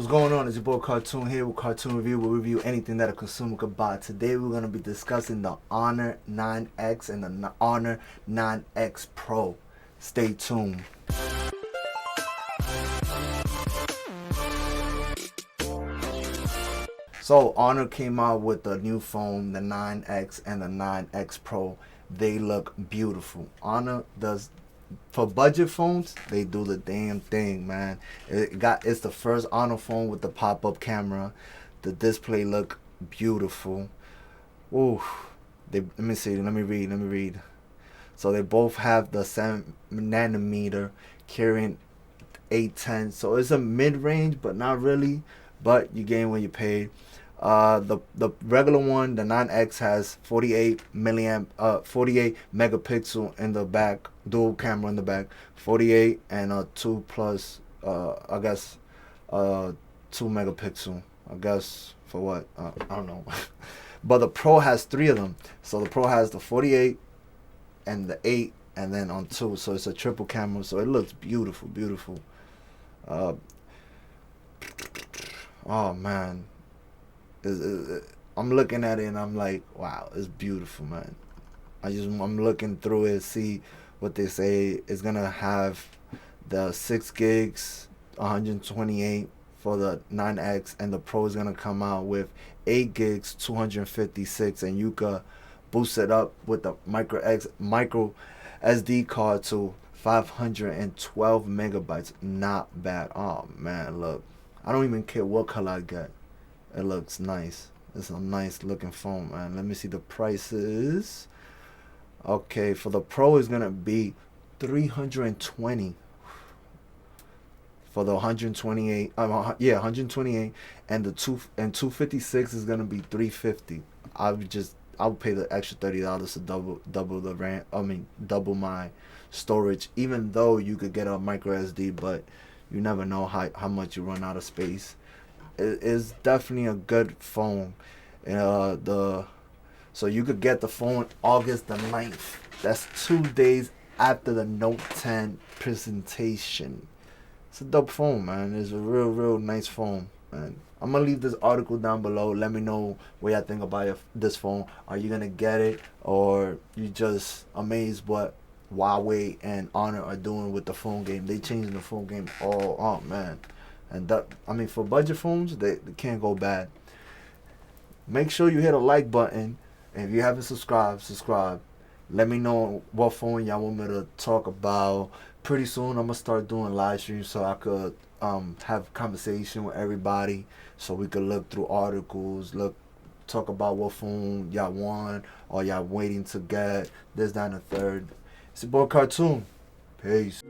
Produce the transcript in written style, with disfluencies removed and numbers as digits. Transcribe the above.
What's going on? It's your boy Kartoon here with Kartoon Review. We'll review anything that a consumer could buy. Today we're going to be discussing the Honor 9X and the Honor 9X Pro. Stay tuned. So Honor came out with the new phone, the 9X and the 9X Pro. They look beautiful. Honor does, for budget phones, they do the damn thing, man. It's the first Honor phone with the pop-up camera. The display look beautiful. Ooh, let me see. Let me read. So they both have the 7nm kirin 810. So it's a mid-range, but not really. But you gain when you paid. The regular one, the 9X, has 48 megapixel in the back, dual camera in the back, 48 and a 2 plus, I guess, 2 megapixel. I guess for what? I don't know. But the Pro has 3 of them. So the Pro has the 48 and the 8, and then on 2. So it's a triple camera. So it looks beautiful, beautiful. Oh man. I'm looking at it and I'm like, wow, it's beautiful, man. I'm looking through it, see what they say. It's gonna have the 6 gigs, 128 for the 9X, and the Pro is gonna come out with 8 gigs, 256, and you could boost it up with the micro SD card to 512 megabytes. Not bad. Oh man, look, I don't even care what color I get. It looks nice. It's a nice looking phone, man. Let me see the prices. Okay, for the Pro is gonna be 320 for the 128. 128, and the 256 is gonna be 350. I'll pay the extra $30 to double the RAM. Double my storage. Even though you could get a micro SD, but you never know how much you run out of space. It is definitely a good phone. So you could get the phone August the 9th. That's 2 days after the Note 10 presentation. It's a dope phone, man. It's a real nice phone, man. I'm gonna leave this article down below. Let me know what y'all think about this phone. Are you gonna get it, or you just amazed what Huawei and Honor are doing with the phone game? They changing the phone game all. Oh man. And for budget phones, they can't go bad. Make sure you hit a like button. And if you haven't subscribe. Let me know what phone y'all want me to talk about. Pretty soon, I'm going to start doing live streams so I could have conversation with everybody. So we could look through articles, talk about what phone y'all want or y'all waiting to get. This, that, and the third. It's your boy Kartoon. Peace.